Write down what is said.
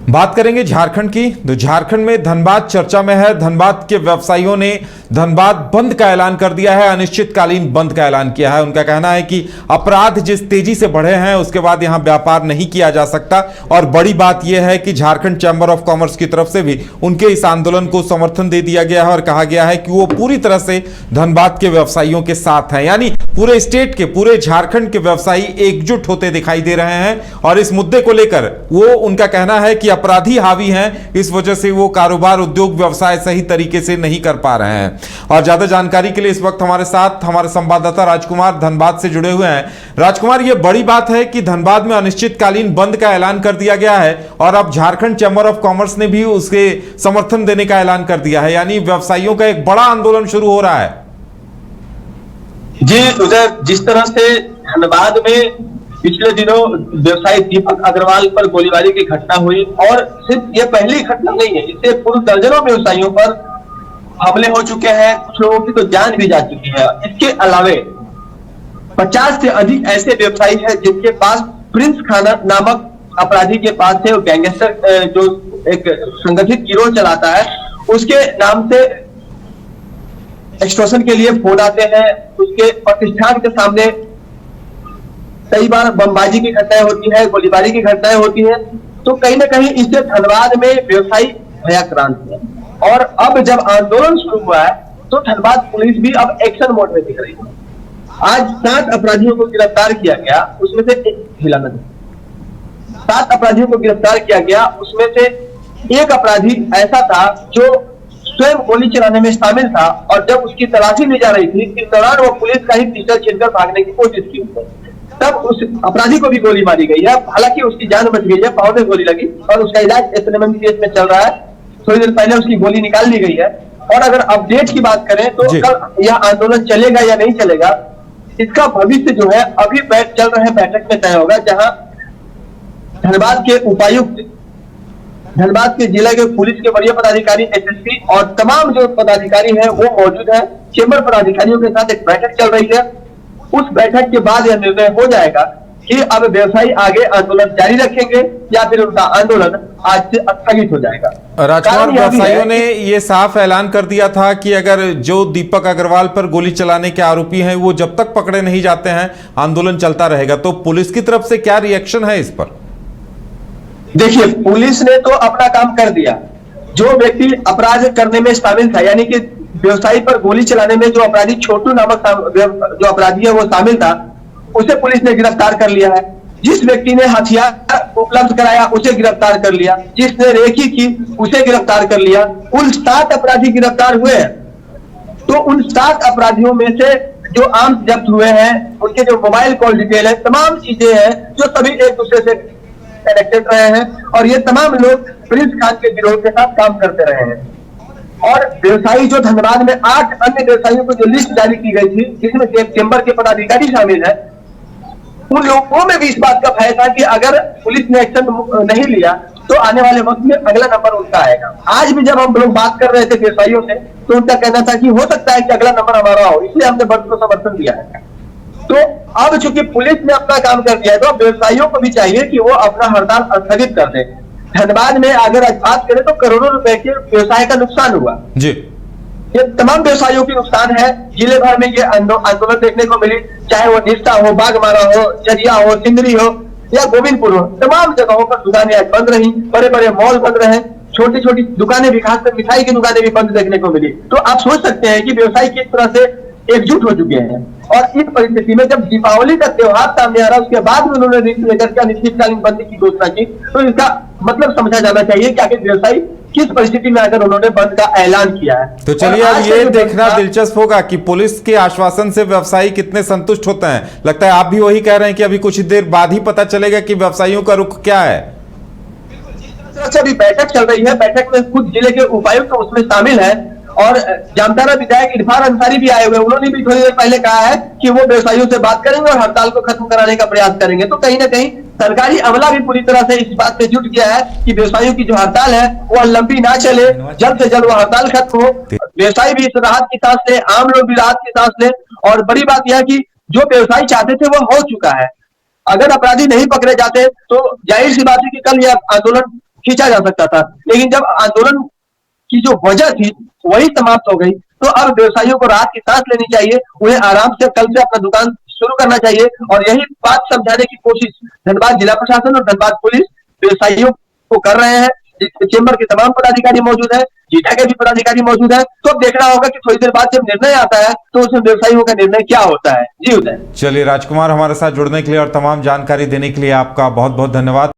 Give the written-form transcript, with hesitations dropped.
बात करेंगे झारखंड की। तो झारखंड में धनबाद चर्चा में है। धनबाद के व्यवसायियों ने धनबाद बंद का ऐलान कर दिया है, अनिश्चितकालीन बंद का ऐलान किया है। उनका कहना है कि अपराध जिस तेजी से बढ़े हैं उसके बाद यहां व्यापार नहीं किया जा सकता। और बड़ी बात यह है कि झारखंड चैंबर ऑफ कॉमर्स की तरफ से भी उनके इस आंदोलन को समर्थन दे दिया गया है और कहा गया है कि वो पूरी तरह से धनबाद के व्यवसायियों के साथ हैं। यानी पूरे स्टेट के, पूरे झारखंड के व्यवसायी एकजुट होते दिखाई दे रहे हैं और इस मुद्दे को लेकर वो, उनका कहना है कि अपराधी हावी हैं, इस वजह से वो कारोबार, उद्योग, व्यवसाय सही तरीके से नहीं कर पा रहे हैं। और ज्यादा जानकारी के लिए इस वक्त हमारे साथ हमारे संवाददाता राजकुमार धनबाद से जुड़े हुए हैं। राजकुमार, ये बड़ी बात है कि धनबाद में अनिश्चितकालीन बंद का ऐलान कर दिया गया है और अब झारखंड चैंबर ऑफ कॉमर्स ने भी उसके समर्थन देने का ऐलान कर दिया है, यानी व्यवसायियों का एक बड़ा आंदोलन शुरू हो रहा है। जी उधर जिस तरह से धनबाद में पिछले दिनों व्यवसायी दीपक अग्रवाल पर गोलीबारी की घटना हुई, और सिर्फ ये पहली घटना नहीं है, इससे पूर्व दर्जनों व्यवसायियों पर हमले हो चुके हैं, कुछ लोगों की तो जान भी जा चुकी है। इसके अलावे 50 से अधिक ऐसे व्यवसायी हैं जिनके पास प्रिंस खाना नामक अपराधी के पास से गैंगस्टर जो एक संगठित गिरोह चलाता है, उसके नाम से एक्सटॉर्शन के लिए फोन आते हैं। उसके प्रतिष्ठान के सामने कई बार बमबाजी की घटनाएं होती है, गोलीबारी की घटनाएं होती है। तो कहीं ना कहीं इससे धनबाद में व्यवसायी भयाक्रांत है। और अब जब आंदोलन शुरू हुआ है तो धनबाद पुलिस भी अब एक्शन मोड में दिख रही है। आज 7 अपराधियों को गिरफ्तार किया गया, उसमें से 7 अपराधियों को गिरफ्तार किया गया, उसमें से एक अपराधी ऐसा था जो स्वयं गोली चलाने में शामिल था, और जब उसकी तलाशी ली जा रही थी इस दौरान वो पुलिस का ही पिस्टल छीनकर भागने की कोशिश की, तब उस अपराधी को भी गोली मारी गई है। हालांकि उसकी जान बच गई है, पांव में गोली लगी और उसका इलाज एसएनएमएमसीएच में चल रहा है। थोड़ी देर पहले उसकी गोली निकाल ली गई है। और अगर अपडेट की बात करें तो कल यह आंदोलन चलेगा या नहीं चलेगा, इसका भविष्य जो है अभी चल रहे बैठक में तय होगा, जहां धनबाद के उपायुक्त, धनबाद के जिला के पुलिस के वरीय पदाधिकारी, एसएसपी और तमाम जो पदाधिकारी हैं वो मौजूद हैं। चेंबर पदाधिकारियों के साथ एक बैठक चल रही है। उस बैठक के बाद यह निर्णय हो जाएगा कि अब व्यवसायी आगे आंदोलन जारी रखेंगे या फिर उनका आंदोलन आज से स्थगित हो जाएगा। राजकुमार, व्यवसायियों ने ये साफ ऐलान कर दिया था कि अगर जो दीपक अग्रवाल पर गोली चलाने के आरोपी हैं वो जब तक पकड़े नहीं जाते हैं आंदोलन चलता रहेगा। तो पुलिस की तरफ से क्या रिएक्शन है इस पर? देखिए, पुलिस ने तो अपना काम कर दिया। जो व्यक्ति अपराध करने में शामिल था, यानी कि व्यवसायी पर गोली चलाने में जो अपराधी छोटू नामक जो अपराधी है वो शामिल था, उसे पुलिस ने गिरफ्तार कर लिया है। जिस व्यक्ति ने हथियार उपलब्ध कराया उसे गिरफ्तार कर लिया, जिसने रेकी की उसे गिरफ्तार कर लिया। कुल 7 अपराधी गिरफ्तार हुए हैं। तो उन 7 अपराधियों में से जो आर्म्स जब्त हुए हैं, उनके जो मोबाइल कॉल डिटेल है, तमाम चीजें हैं जो सभी एक दूसरे से कनेक्टेड रहे हैं, और ये तमाम लोग प्रिंस खान के गिरोह के साथ काम करते रहे हैं। और व्यवसायी जो धनबाद में 8 अन्य व्यवसायियों को जो लिस्ट जारी की गई थी, जिसमें से चेंबर के पदाधिकारी शामिल है, उन लोगों में भी इस बात का भय था कि अगर पुलिस ने एक्शन नहीं लिया तो आने वाले वक्त में अगला नंबर उनका आएगा। आज भी जब हम लोग बात कर रहे थे व्यवसायियों से तो उनका कहना था कि हो सकता है कि अगला नंबर हमारा हो, इसलिए हमने बंद को समर्थन दिया है। तो अब चूंकि पुलिस ने अपना काम कर दिया है तो व्यवसायियों को भी चाहिए कि वो अपना हड़ताल स्थगित कर दे। धनबाद में अगर आज बात करें तो करोड़ों रुपए के व्यवसाय का नुकसान हुआ जी। ये तमाम व्यवसायियों की नुकसान है। जिले भर में ये आंदोलन देखने को मिली, चाहे वो निष्ठा हो, बागमारा हो, जरिया हो, सिंदरी हो या गोविंदपुर हो, तमाम जगहों पर दुकानें आज बंद रही, बड़े बड़े मॉल बंद रहे, छोटी छोटी दुकानें भी, खासकर मिठाई की दुकानें भी बंद देखने को मिली। तो आप सोच सकते हैं कि व्यवसायी किस तरह से एकजुट हो चुके हैं। और इस परिस्थिति में जब दीपावली का त्योहार सामने आ रहा है, उसके बाद में उन्होंने रिस्क लेकर के अनिश्चितकालीन बंदी की घोषणा की, तो इसका मतलब समझा जाना चाहिए कि आखिर व्यवसायी किस परिस्थिति में अगर उन्होंने बंद का ऐलान किया है। तो चलिए अब ये देखना दिलचस्प होगा कि पुलिस के आश्वासन से व्यवसायी कितने संतुष्ट होते हैं। लगता है आप भी वही कह रहे हैं कि अभी कुछ देर बाद ही पता चलेगा कि व्यवसायियों का रुख क्या है। अभी बैठक चल रही है, बैठक में खुद जिले के उपायुक्त उसमें शामिल है और जामताड़ा विधायक इरफान अंसारी भी आए हुए। उन्होंने भी थोड़ी देर पहले कहा है कि वो व्यवसायियों से बात करेंगे और हड़ताल को खत्म कराने का प्रयास करेंगे। तो कहीं ना कहीं सरकारी अमला भी पूरी तरह से इस बात पे जुट गया है कि व्यवसायियों की जो हड़ताल है वो लंबी ना चले, जल्द से जल्द वो हड़ताल खत्म हो, व्यवसायी भी इस राहत की सांस ले, आम लोग भी राहत की सांस ले। और बड़ी बात यह कि जो व्यवसायी चाहते थे वो हो चुका है। अगर अपराधी नहीं पकड़े जाते तो जाहिर सी बात है कि कल यह आंदोलन खींचा जा सकता था। लेकिन जब आंदोलन की जो वजह थी वही समाप्त हो गई, तो अब व्यवसायियों को राहत की सांस लेनी चाहिए, उन्हें आराम से कल से अपना दुकान शुरू करना चाहिए। और यही बात समझाने की कोशिश धनबाद जिला प्रशासन और धनबाद पुलिस व्यवसायियों को कर रहे हैं। चेंबर के तमाम पदाधिकारी मौजूद है, जीटा के भी पदाधिकारी मौजूद है। तो अब देखना होगा कि थोड़ी देर बाद जब निर्णय आता है तो उसमें व्यवसायियों का निर्णय क्या होता है। जी उदय। चलिए राजकुमार, हमारे साथ जुड़ने के लिए और तमाम जानकारी देने के लिए आपका बहुत बहुत धन्यवाद।